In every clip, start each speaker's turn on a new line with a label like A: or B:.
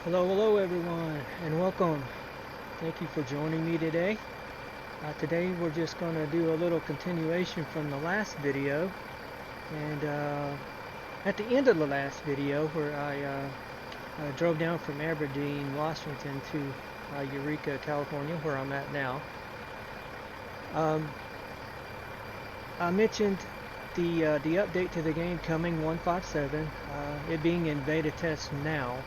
A: Hello everyone, and welcome. Thank you for joining me today. Today we're just going to do a little continuation from the last video. And at the end of the last video, where I drove down from Aberdeen, Washington to Eureka, California, where I'm at now, I mentioned the update to the game coming 1.5.7, it being in beta test now.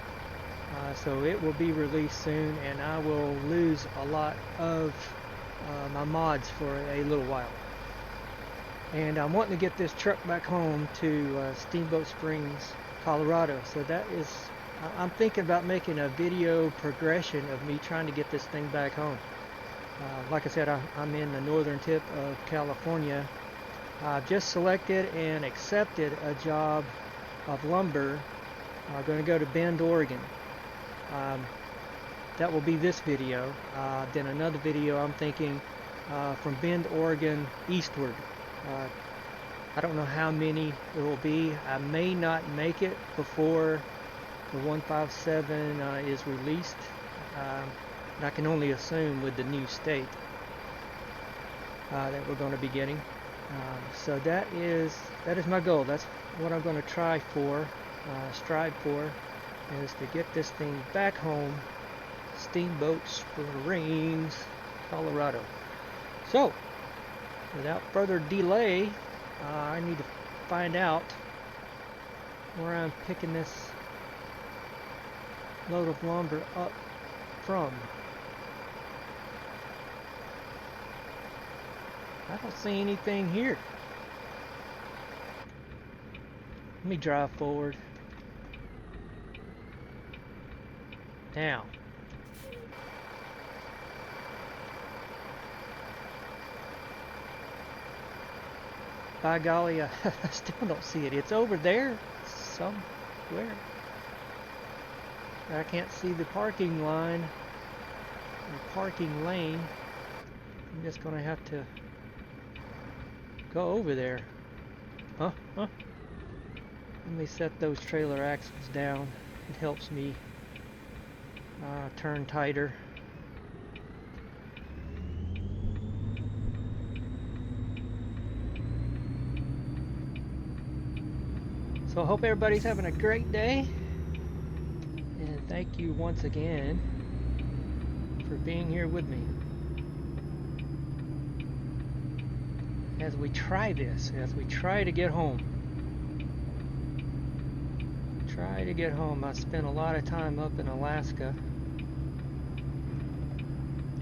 A: So it will be released soon, and I will lose a lot of my mods for a little while. And I'm wanting to get this truck back home to Steamboat Springs, Colorado. So that is, I'm thinking about making a video progression of me trying to get this thing back home. Like I said, I'm in the northern tip of California. I've just selected and accepted a job of lumber. I'm going to go to Bend, Oregon. That will be this video. Then another video I'm thinking from Bend, Oregon eastward. I don't know how many it will be. I may not make it before the 1.5.7 is released. And I can only assume with the new state that we're going to be getting. So that is my goal. That's what I'm going to try for, strive for, is to get this thing back home, Steamboat Springs, Colorado. So, without further delay, I need to find out where I'm picking this load of lumber up from. I don't see anything here. Let me drive forward. Now, by golly, I still don't see it. It's over there somewhere. I can't see the parking line or parking lane. I'm just going to have to go over there. Huh? Let me set those trailer axles down. It helps me turn tighter. So I hope everybody's having a great day, and thank you once again for being here with me as we try this, as we try to get home. I spent a lot of time up in Alaska,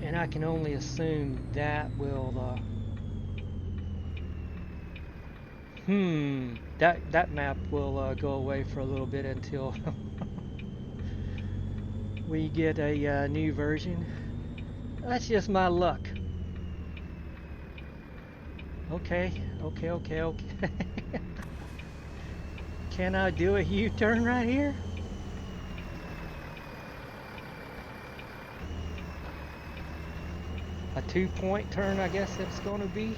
A: and I can only assume that will that map will go away for a little bit until we get a new version. That's just my luck. Okay. Can I do a U-turn right here? A 2-point turn, I guess it's going to be.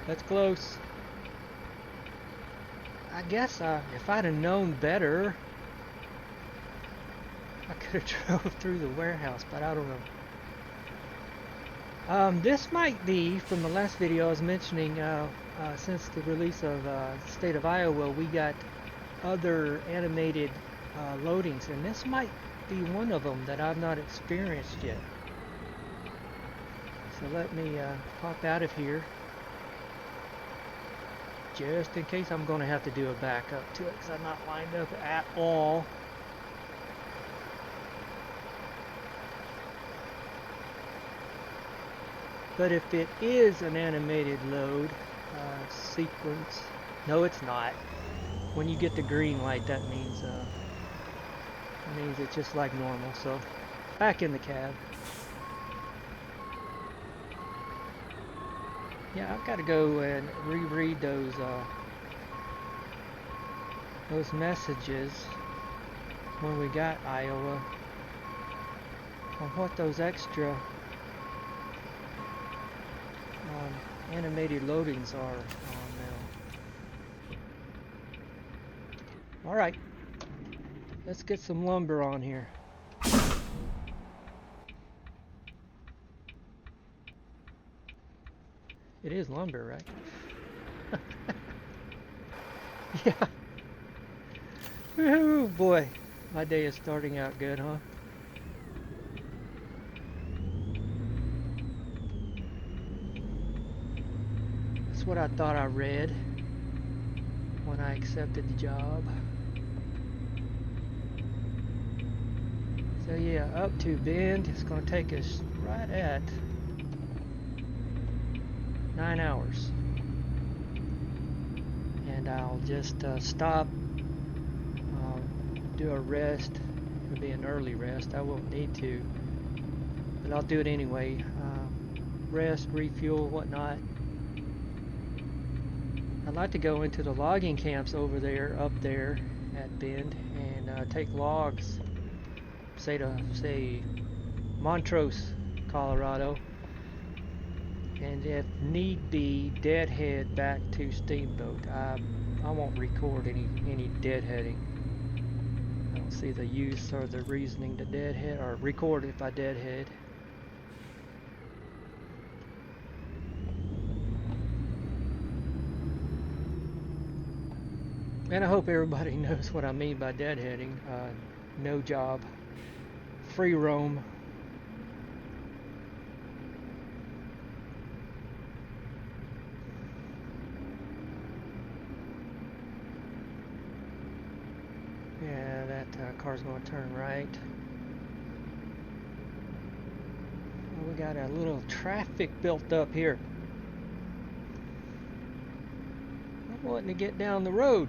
A: That's close. I guess if I'd have known better, I could have drove through the warehouse, but I don't know. This might be, from the last video I was mentioning, since the release of State of Iowa, we got other animated loadings, and this might be one of them that I've not experienced yet. So let me pop out of here, just in case I'm going to have to do a backup to it, because I'm not lined up at all. But if it is an animated load sequence, no, it's not. When you get the green light, that means it's just like normal. So back in the cab. Yeah, I've got to go and reread those messages when we got Iowa on what those extra automated loadings are on now. Alright, let's get some lumber on here. It is lumber, right? Yeah. Oh boy, my day is starting out good, huh? That's what I thought I read when I accepted the job. So yeah, up to Bend, it's going to take us right at 9 hours. And I'll just stop, do a rest. It'll be an early rest. I won't need to, but I'll do it anyway. Rest, refuel, whatnot. I'd like to go into the logging camps over there, up there at Bend, and take logs. Say Montrose, Colorado, and if need be, deadhead back to Steamboat. I won't record any deadheading. I don't see the use or the reasoning to deadhead or record if I deadhead. And I hope everybody knows what I mean by deadheading. No job. Free roam. Yeah, that car's going to turn right. Well, we got a little traffic built up here. I'm wanting to get down the road.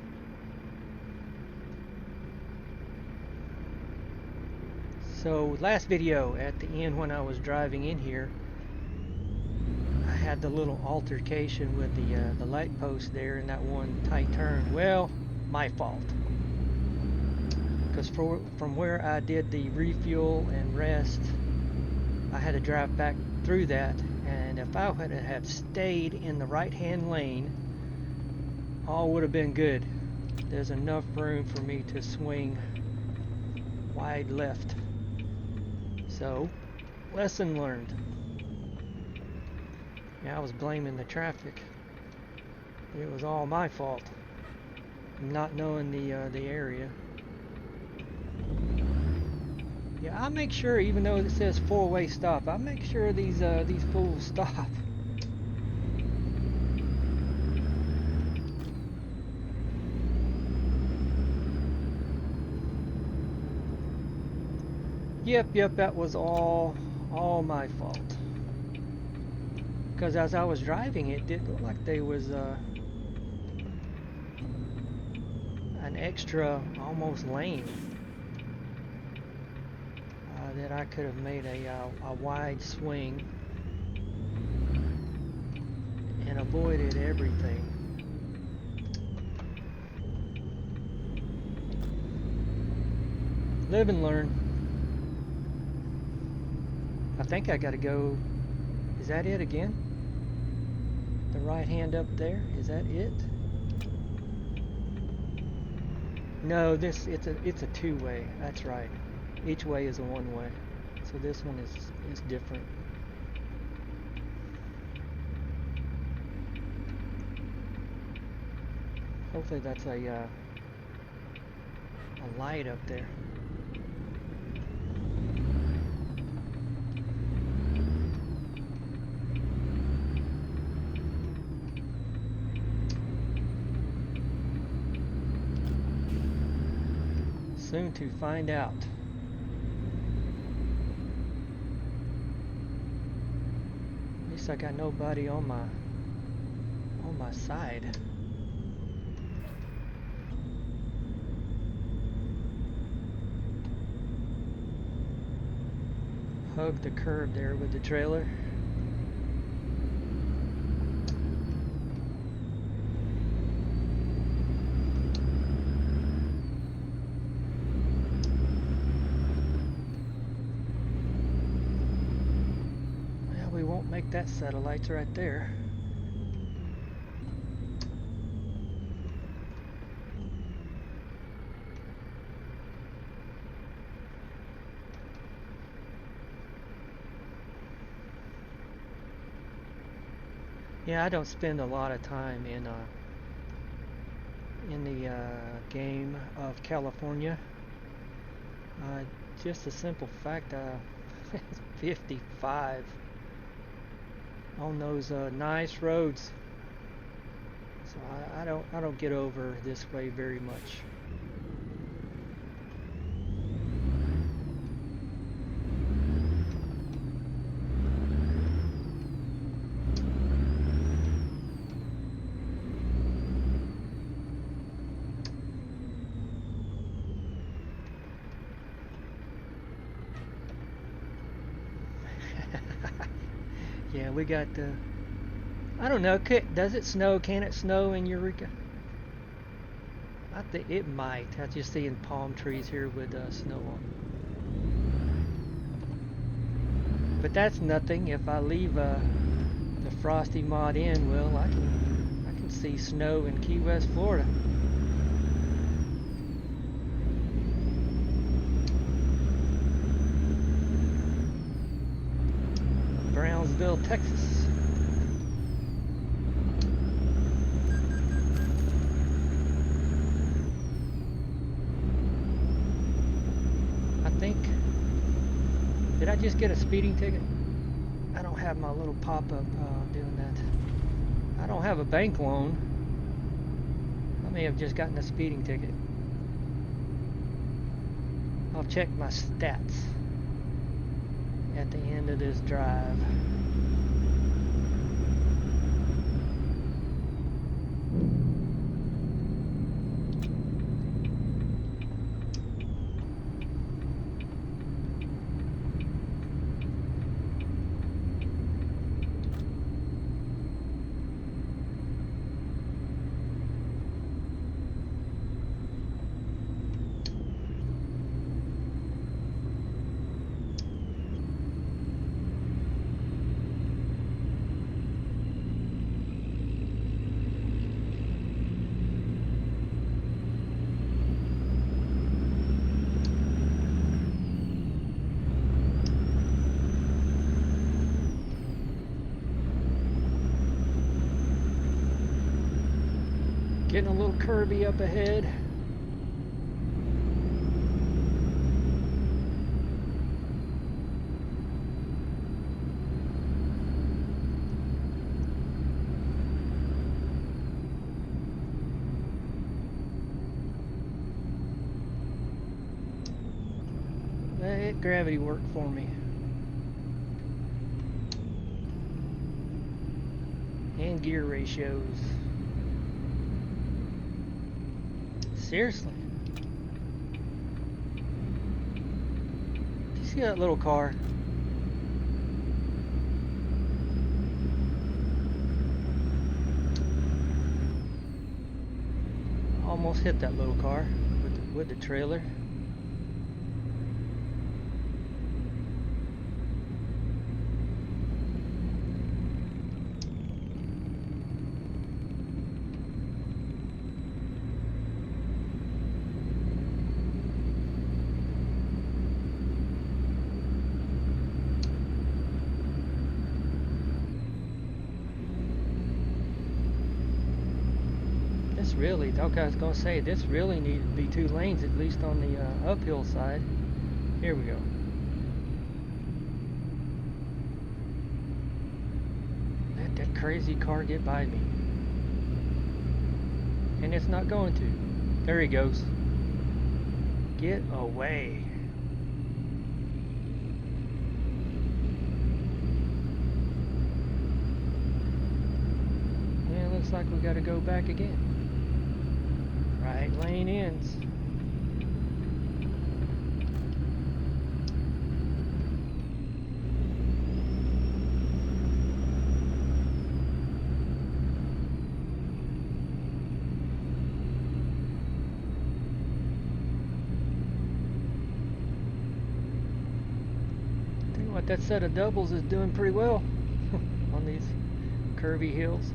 A: So last video at the end when I was driving in here, I had the little altercation with the light post there in that one tight turn. Well, my fault. Because from where I did the refuel and rest, I had to drive back through that, and if I would have stayed in the right-hand lane, all would have been good. There's enough room for me to swing wide left. So, lesson learned. Yeah, I was blaming the traffic. It was all my fault. Not knowing the area. Yeah, I make sure, even though it says four-way stop, I make sure these fools stop. Yep, that was all my fault. Because as I was driving, it did look like there was an extra almost lane that I could have made a wide swing and avoided everything. Live and learn. I think I gotta go. Is that it again? The right hand up there? Is that it? No, it's a two-way. That's right. Each way is a one-way. So this one is different. Hopefully that's a light up there. Soon to find out. At least I got nobody on my side. Hug the curb there with the trailer. That satellites right there. Yeah, I don't spend a lot of time in the game of California. Just a simple fact, 55 on those nice roads. So I don't get over this way very much. Yeah, we got I don't know, does it snow? Can it snow in Eureka? I think it might. I'm just seeing palm trees here with snow on. But that's nothing. If I leave the Frosty mod in, well, I can see snow in Key West, Florida. Brownsville, Texas. Did I just get a speeding ticket? I don't have my little pop-up doing that. I don't have a bank loan. I may have just gotten a speeding ticket. I'll check my stats at the end of this drive. Getting a little curvy up ahead. Let gravity work for me. And gear ratios. Seriously. Do you see that little car? Almost hit that little car with the trailer. Really, okay, I was going to say, this really needed to be 2 lanes, at least on the uphill side. Here we go. Let that crazy car get by me. And it's not going to. There he goes. Get away. Yeah, looks like we got to go back again. Right lane ends. Tell you what, that set of doubles is doing pretty well on these curvy hills.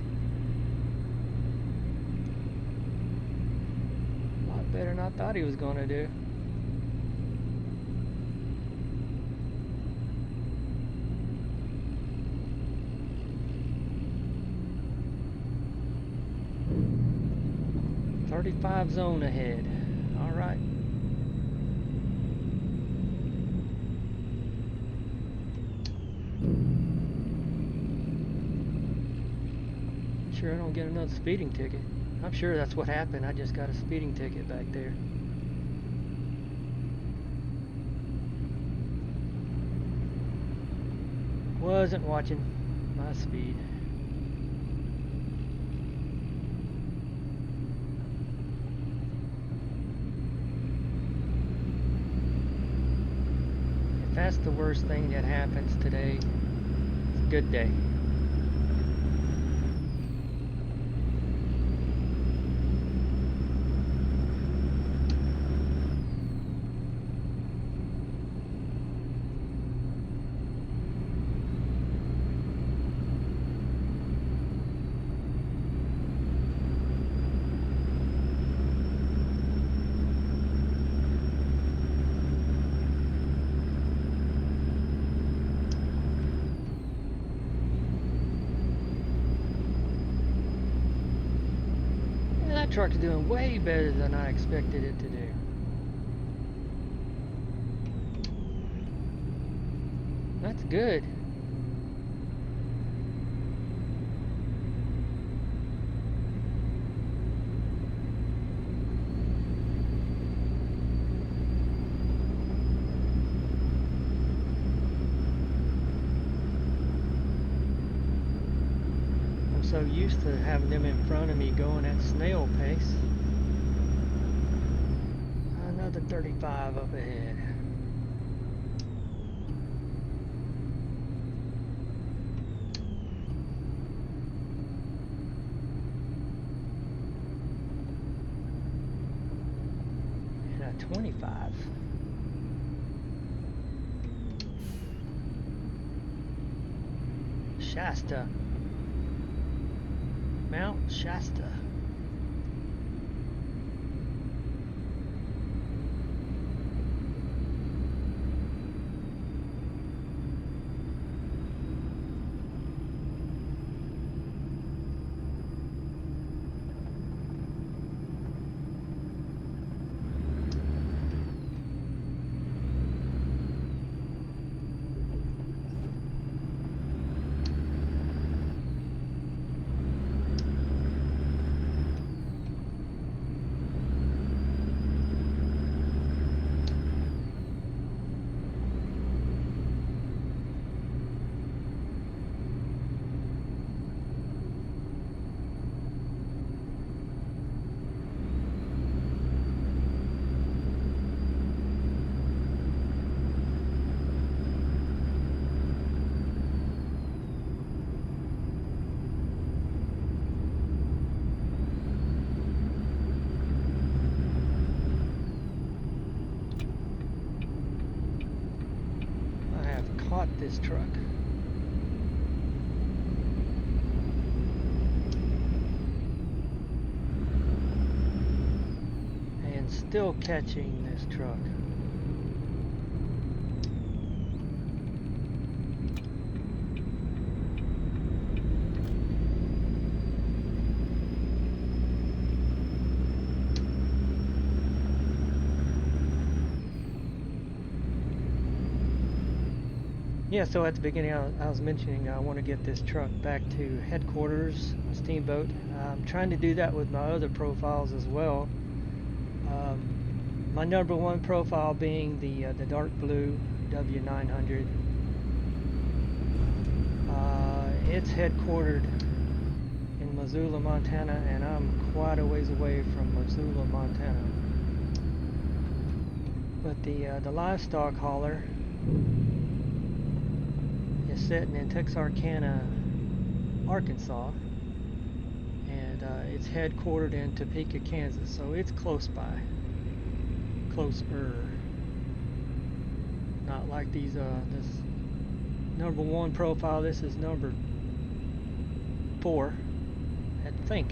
A: Better than I thought he was going to do. 35 zone ahead. All right. Sure I don't get another speeding ticket. I'm sure that's what happened. I just got a speeding ticket back there. Wasn't watching my speed. If that's the worst thing that happens today, it's a good day. That truck's doing way better than I expected it to do. That's good. So used to having them in front of me going at snail pace. Another 35 up ahead. And a 25. Shasta. Mount Shasta. This truck. And still catching this truck. Yeah, so at the beginning I was mentioning I want to get this truck back to headquarters, Steamboat. I'm trying to do that with my other profiles as well. My number one profile being the dark blue W900. It's headquartered in Missoula, Montana, and I'm quite a ways away from Missoula, Montana. But the livestock hauler is sitting in Texarkana, Arkansas, and it's headquartered in Topeka, Kansas, so it's close by, closer. Not like these this number one profile. This is number 4, I think.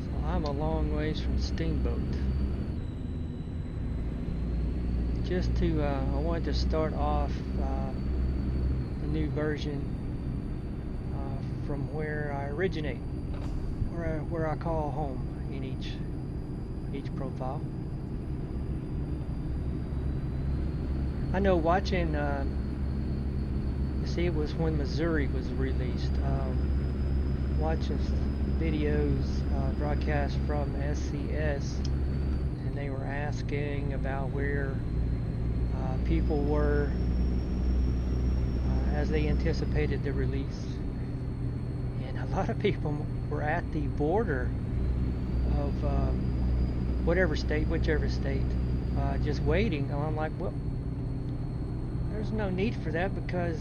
A: So I'm a long ways from Steamboat. Just to, I wanted to start off the new version from where I originate, where I call home in each profile. I know watching, see, it was when Missouri was released, watching videos broadcast from SCS, and they were asking about where people were as they anticipated the release, and a lot of people were at the border of whichever state, just waiting. And I'm like, well, there's no need for that, because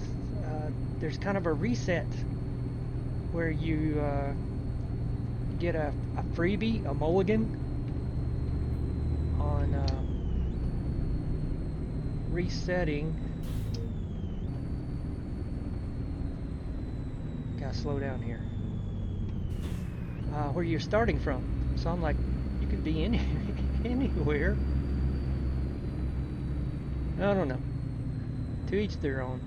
A: there's kind of a reset where you get a freebie, a mulligan on resetting. Gotta slow down here. Where you're starting from. So I'm like, you could be anywhere. I don't know. To each their own.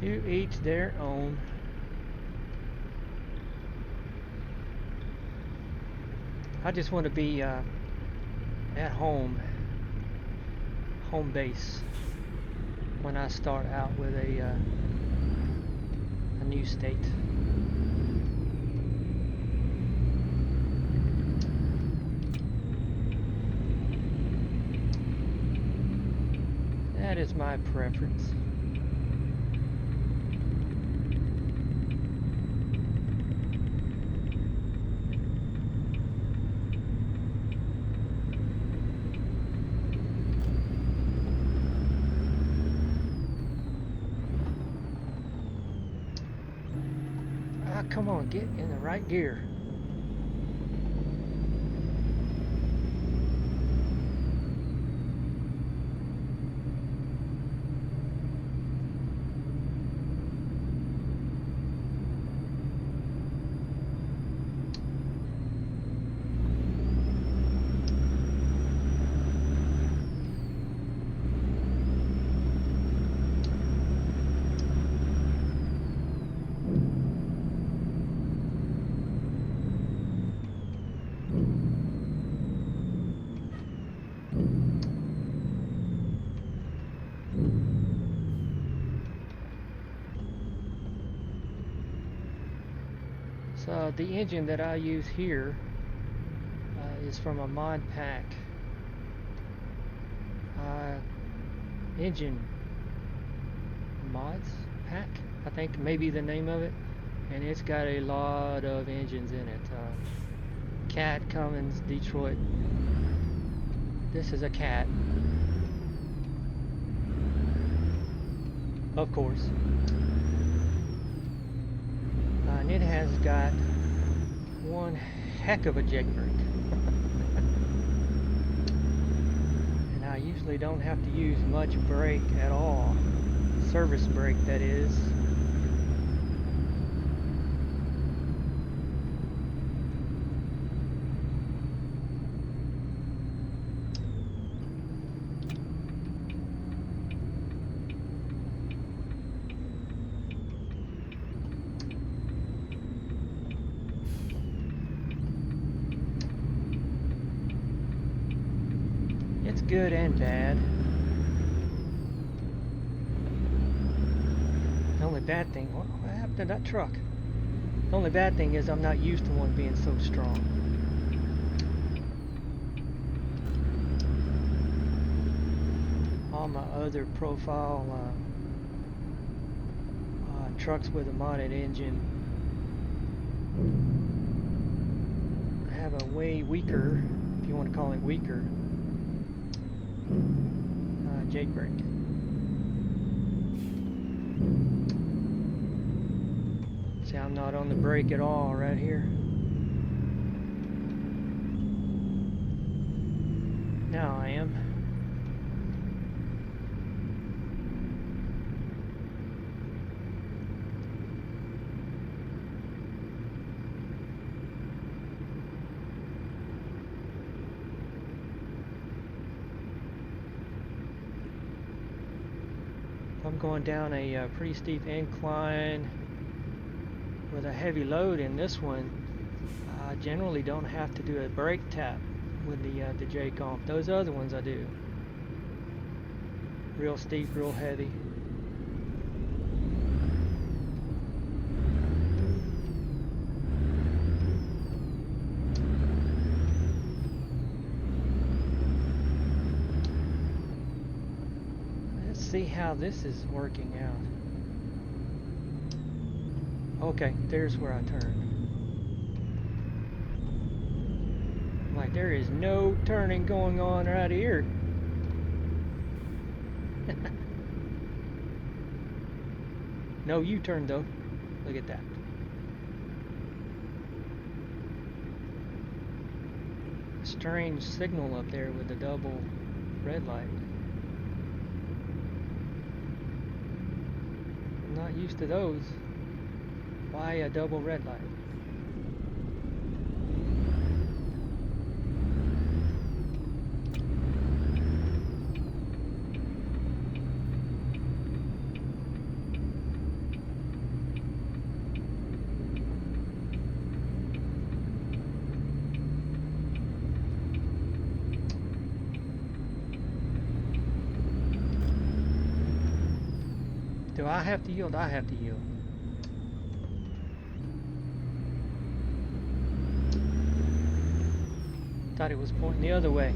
A: To each their own. I just want to be at home base when I start out with a new state. That is my preference. Come on, get in the right gear. So the engine that I use here is from a mod pack. Engine mods pack, I think, maybe the name of it, and it's got a lot of engines in it. Cat, Cummins, Detroit. This is a Cat, of course. And it has got one heck of a jake brake. And I usually don't have to use much brake at all. Service brake, that is. Good and bad. The only bad thing, what happened to that truck? The only bad thing is I'm not used to one being so strong. All my other profile trucks with a modded engine have a way weaker, if you want to call it weaker, jake brake. See, I'm not on the brake at all right here. Now I am. I'm going down a pretty steep incline with a heavy load in this one, I generally don't have to do a brake tap with the J-comp. Those other ones I do. Real steep, real heavy. Let's see how this is working out. Okay, there's where I turn. Like, there is no turning going on right here. No U-turn though. Look at that. Strange signal up there with the double red light. I'm not used to those. Why a double red light? Do I have to yield? I have to yield. Thought it was pointing the other way.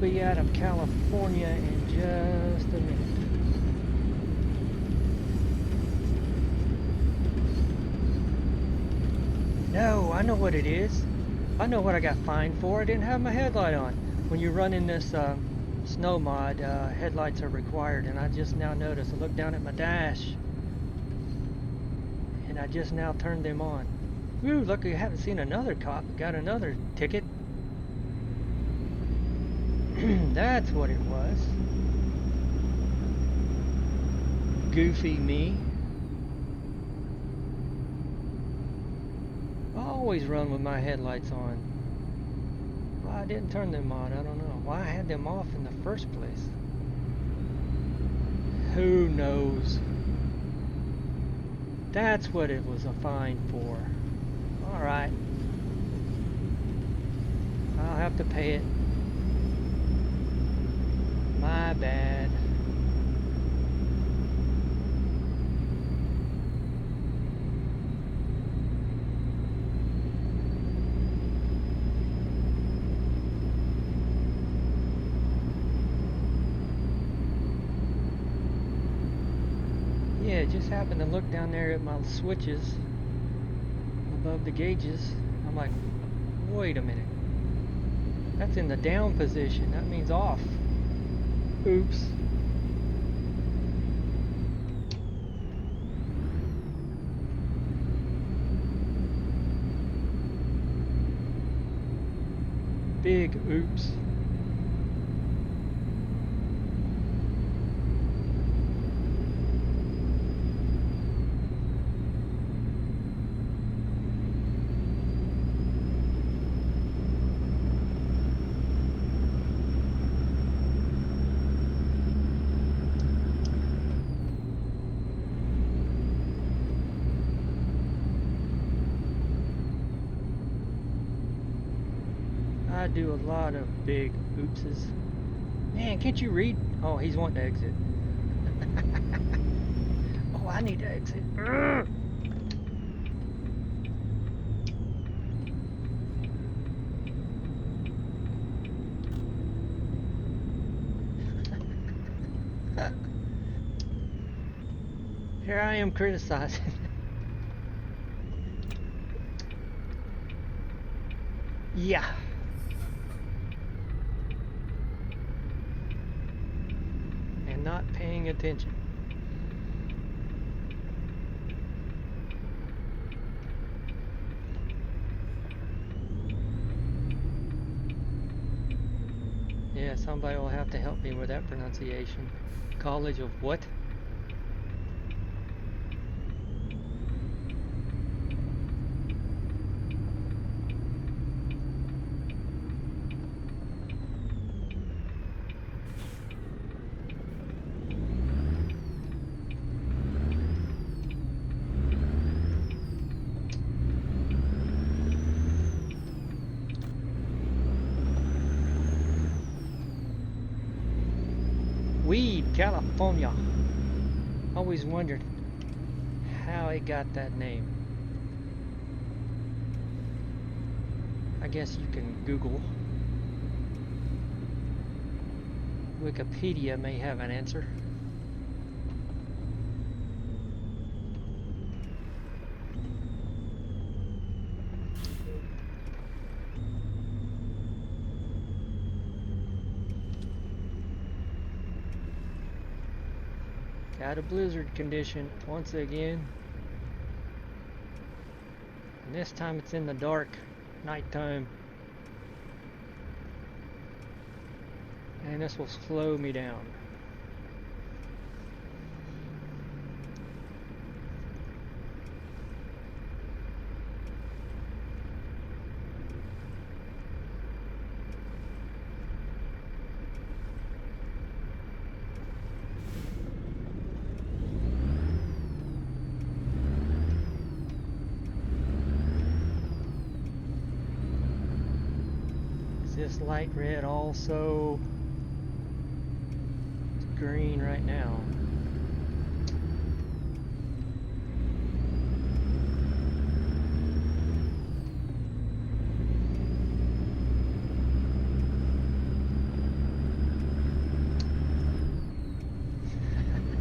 A: Be out of California in just a minute. No, I know what it is. I know what I got fined for. I didn't have my headlight on. When you run in this snow mod, headlights are required, and I just now noticed. I looked down at my dash, and I just now turned them on. Woo, lucky I haven't seen another cop. Got another ticket. That's what it was. Goofy me. I always run with my headlights on. Why I didn't turn them on, I don't know. Why I had them off in the first place. Who knows? That's what it was a fine for. Alright. I'll have to pay it. My bad. Yeah, just happened to look down there at my switches above the gauges. I'm like, wait a minute. That's in the down position. That means off. Oops. Big oops. I do a lot of big oopses. Man, can't you read? Oh, he's wanting to exit. Oh, I need to exit. Here I am criticizing. Yeah. not paying attention. Yeah, somebody will have to help me with that pronunciation. College of what? Weed, California. Always wondered how it got that name. I guess you can Google. Wikipedia may have an answer. Got a blizzard condition once again. And this time it's in the dark, nighttime. And this will slow me down. Is this light red also? Green right now.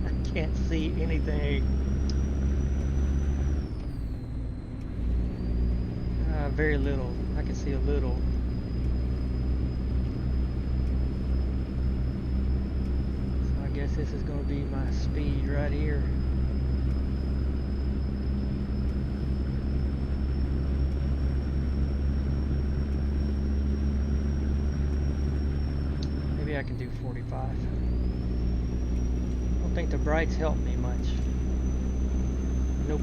A: I can't see anything. Very little. I can see a little. I guess this is going to be my speed right here. Maybe I can do 45. I don't think the brights help me much. Nope.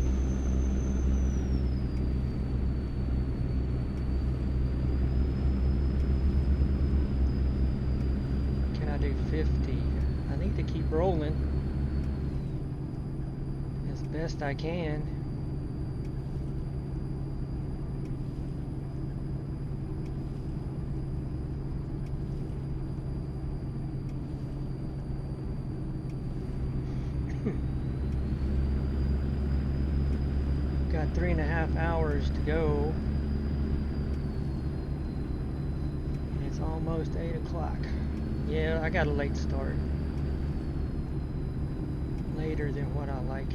A: Can I do 50? I need to keep rolling as best I can. Got 3.5 hours to go. And it's almost 8 o'clock. Yeah, I got a late start. Later than what I like.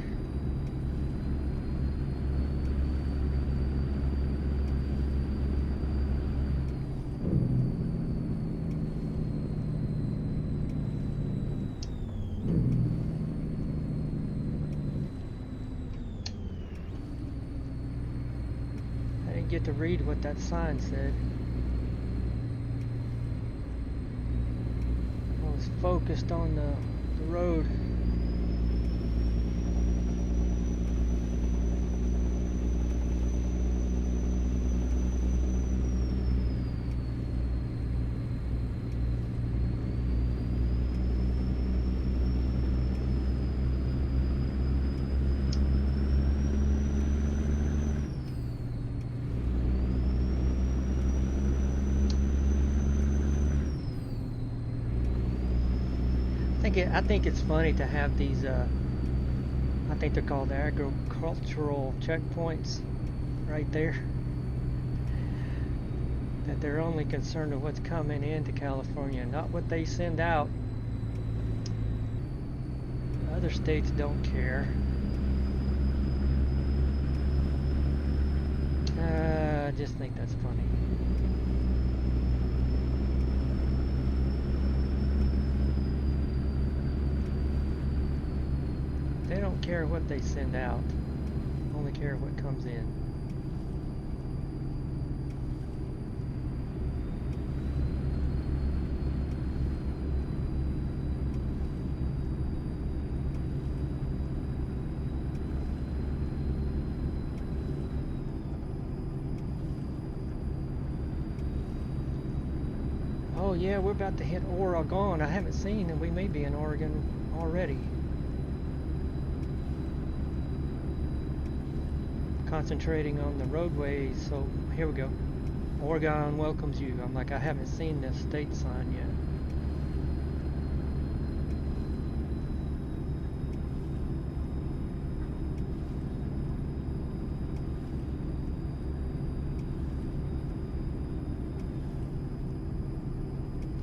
A: I didn't get to read what that sign said. I was focused on the road. I think it's funny to have these, I think they're called agricultural checkpoints right there. That they're only concerned with what's coming into California, not what they send out. Other states don't care. I just think that's funny. They don't care what they send out, only care what comes in. Oh yeah, we're about to hit Oregon. I haven't seen, and we may be in Oregon already. Concentrating on the roadways, so here we go. Oregon welcomes you. I'm like, I haven't seen this state sign yet.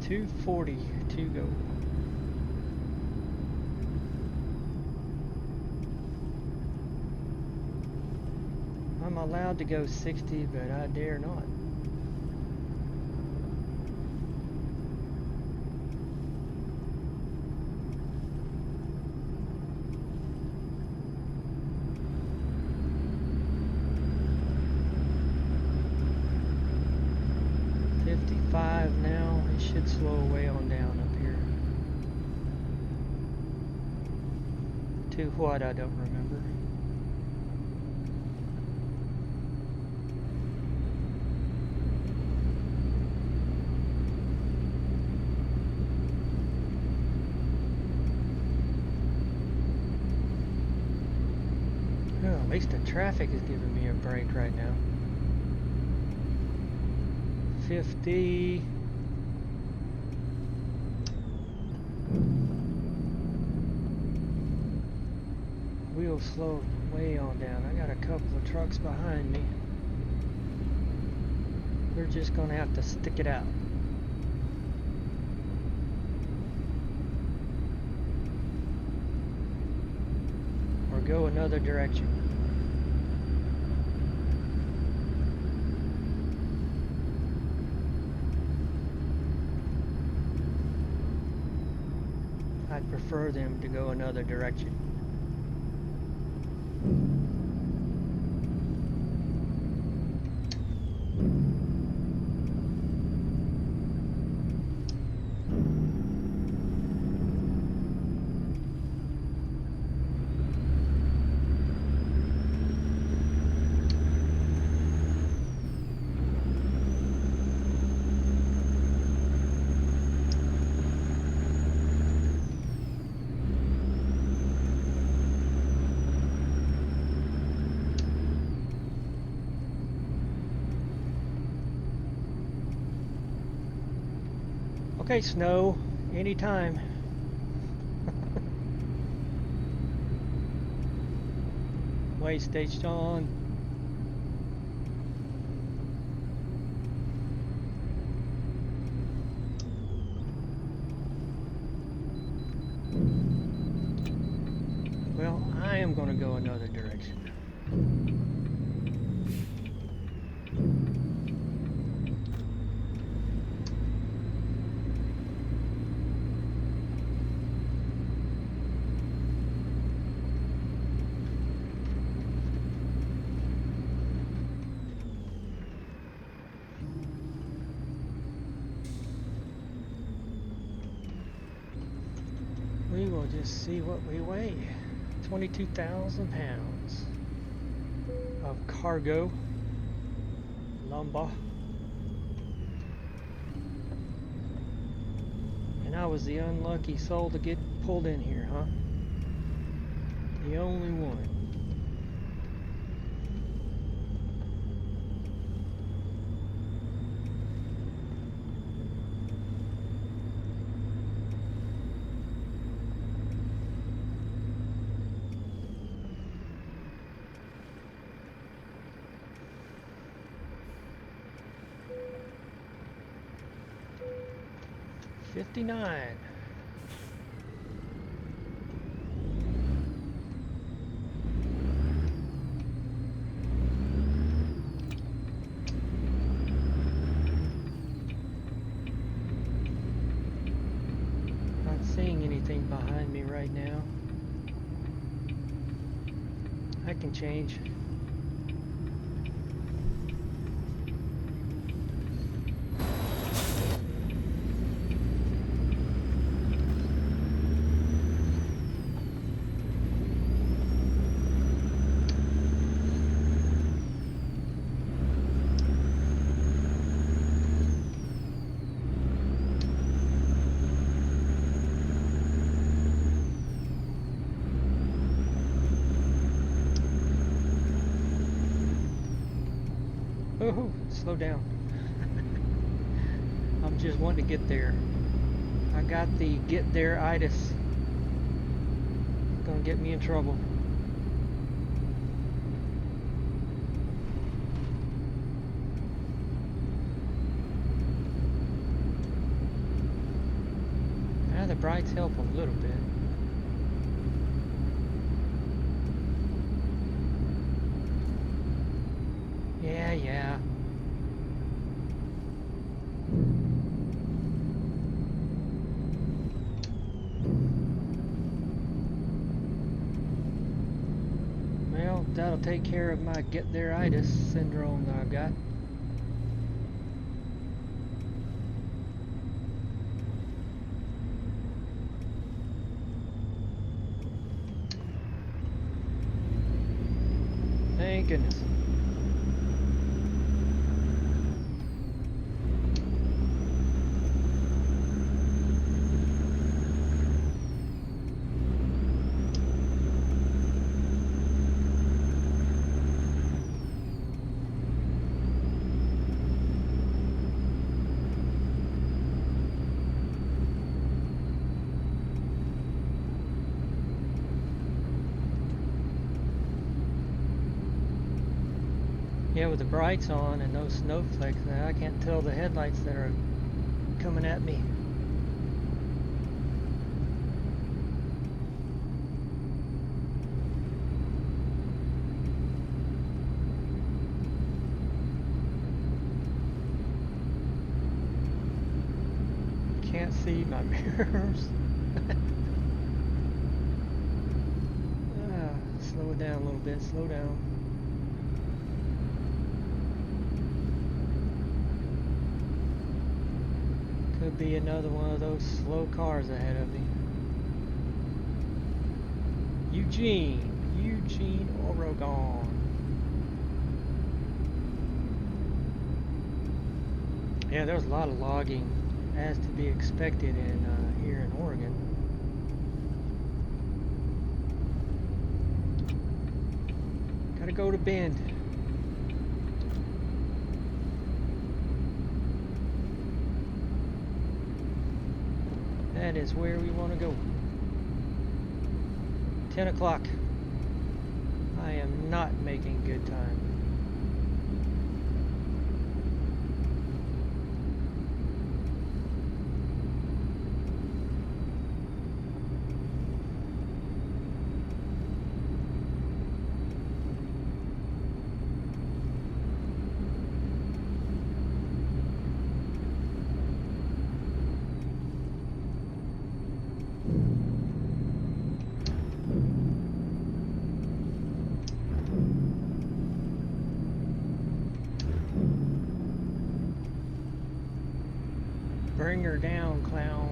A: .240 to go. I'm allowed to go 60, but I dare not. Now, it should slow way on down up here. To what, I don't remember. Well, at least the traffic is giving me a break right now. 50. Wheel slow way on down. I got a couple of trucks behind me. We're just gonna have to stick it out. Or go another direction. I'd prefer them to go another direction. Okay, snow, anytime. Way station on. Well, I am going to go another direction. We will just see what we weigh. 22,000 pounds of cargo lumber. And I was the unlucky soul to get pulled in here, huh? The only one. $59. Not seeing anything behind me right now. I can change. Oh, slow down. I'm just wanting to get there. I got the get there-itis. Gonna get me in trouble. Now the brights help a little bit. Yeah. Well, that'll take care of my get there-itis syndrome that I've got. Thank goodness. Yeah, with the brights on and those snowflakes, I can't tell the headlights that are coming at me. Can't see my mirrors. Slow it down a little bit, slow down. Could be another one of those slow cars ahead of me. Eugene, Oregon. Yeah, there's a lot of logging, as to be expected in here in Oregon. Gotta go to Bend. That is where we want to go. 10 o'clock. I am not making good time. Bring her down, clown.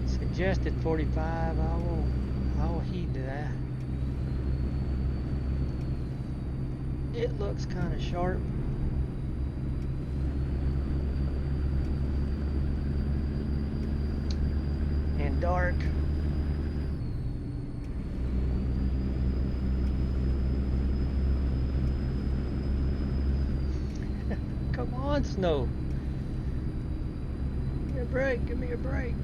A: Suggested 45. I will heed to that. It looks kind of sharp. And dark. Come on, snow. Give me a break, give me a break.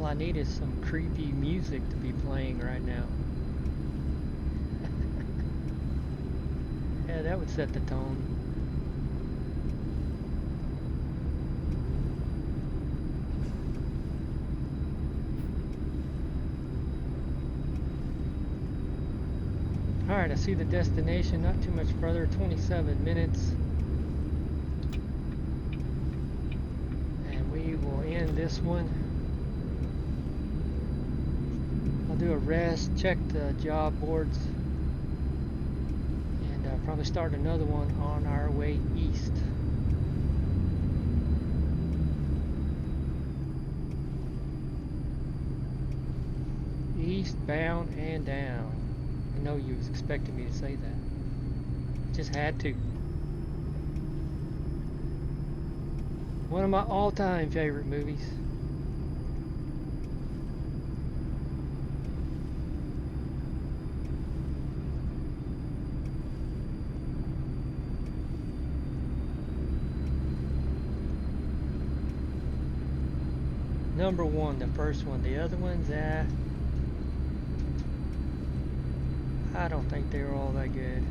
A: All I need is some creepy music to be playing right now. Yeah, that would set the tone. Alright, I see the destination, not too much further, 27 minutes. And we will end this one. I'll do a rest, check the job boards, and probably start another one on our way east. Eastbound and down. I know you was expecting me to say that. Just had to. One of my all-time favorite movies. Number one, the first one. The other ones, I don't think they were all that good.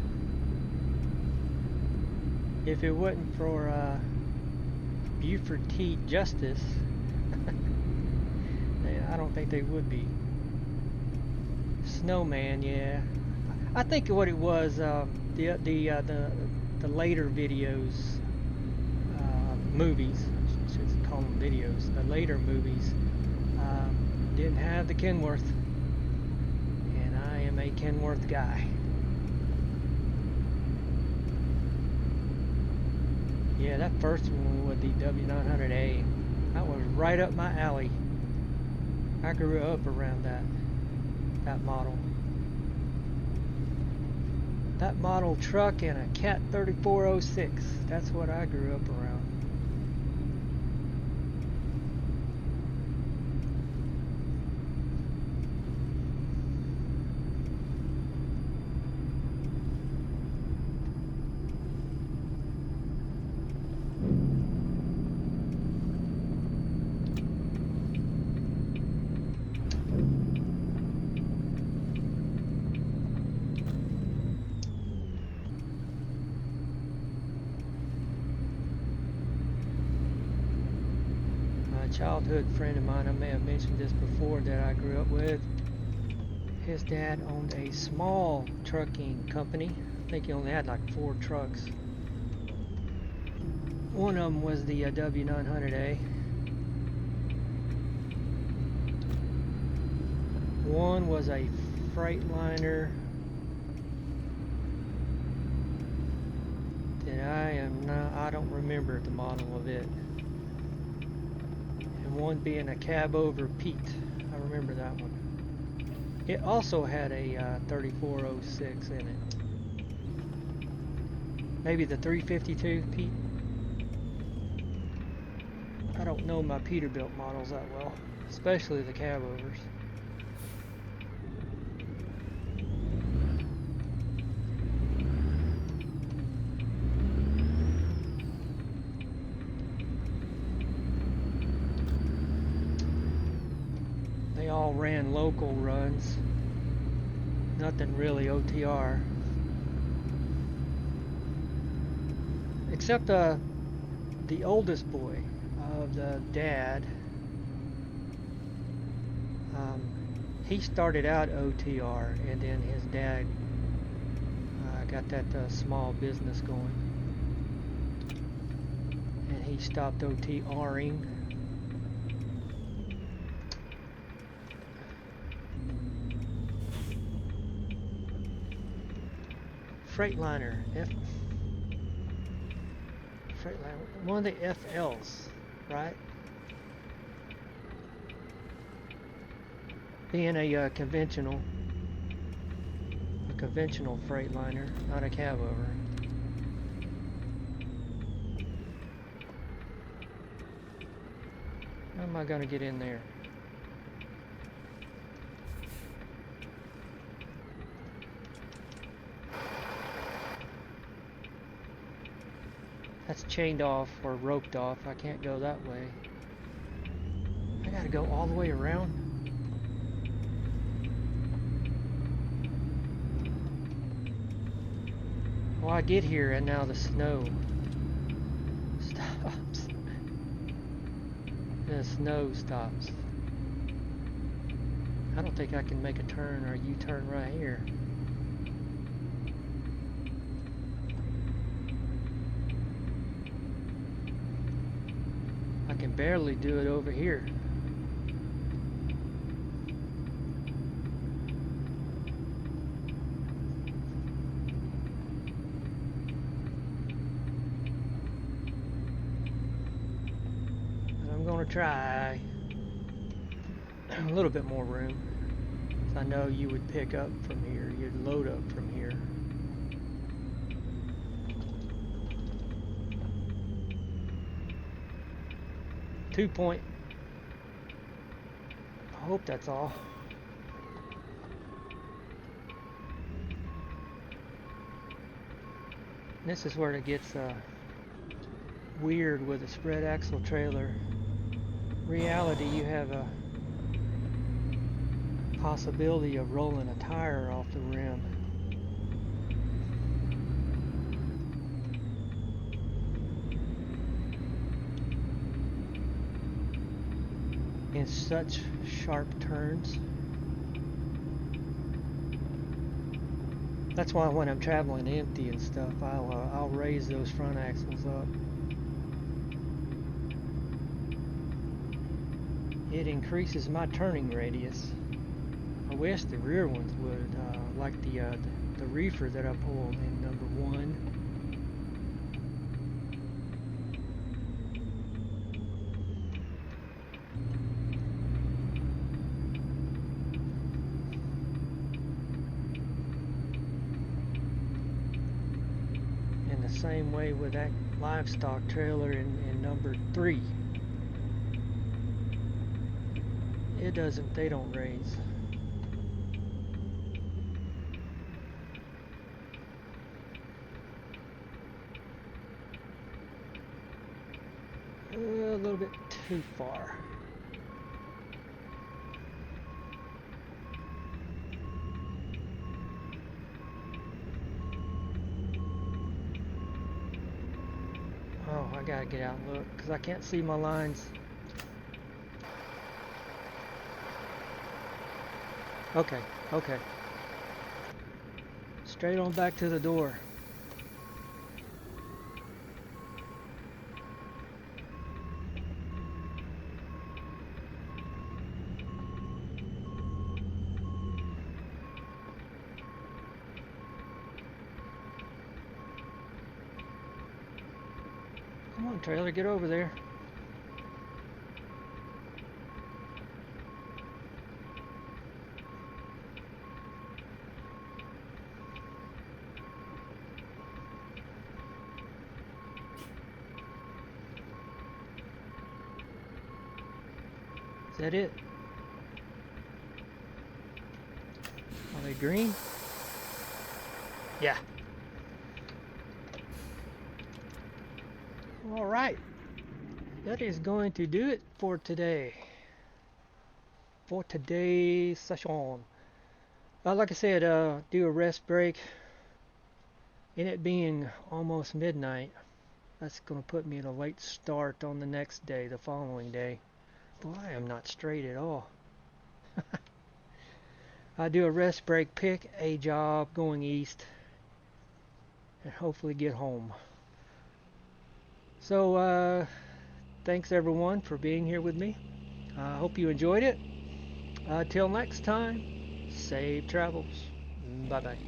A: If it wasn't for Buford T. Justice, I don't think they would be. Snowman, yeah. I think what it was, the later videos, movies. I should call them videos. The later movies didn't have the Kenworth. A Kenworth guy. Yeah, that first one with the W900A, that was right up my alley. I grew up around that model. That model truck and a Cat 3406. That's what I grew up around. Childhood friend of mine, I may have mentioned this before, that I grew up with. His dad owned a small trucking company. I think he only had like 4 trucks. One of them was the W900A. One was a Freightliner that I don't remember the model of it. One being a cab over Pete. I remember that one. It also had a 3406 in it. Maybe the 352 Pete. I don't know my Peterbilt models that well, especially the cab overs. All ran local runs, nothing really OTR, except the oldest boy of the dad. He started out OTR, and then his dad got that small business going, and he stopped OTRing. Freightliner, Freightliner, one of the FLs, right? Being a conventional Freightliner, not a cab over. How am I gonna get in there? That's chained off or roped off. I can't go that way. I gotta Gotta go all the way around. Well, I get here and now the snow stops. The snow stops. I don't think I can make a turn or a U-turn right here. I can barely do it over here. Try a little bit more room. So I know you would pick up from here, you'd load up from here. .2. I hope that's all. This is where it gets weird with a spread axle trailer. Reality, you have a possibility of rolling a tire off the rim. In such sharp turns. That's why when I'm traveling empty and stuff, I'll raise those front axles up. It increases my turning radius. I wish the rear ones would, like the reefer that I pulled in number 1. And the same way with that livestock trailer in number 3. They don't raise. A little bit too far. Oh, I gotta get out and look because I can't see my lines. Okay, okay. Straight on back to the door. Come on, trailer, get over there. Is that it? Are they green? Yeah. All right. That is going to do it for today. For today's session. Like I said, do a rest break. And it being almost midnight, that's going to put me at a late start on the next day, the following day. Boy, I am not straight at all. I do a rest break, pick a job going east, and hopefully get home. So, thanks everyone for being here with me. I hope you enjoyed it. Till next time, safe travels. Bye-bye.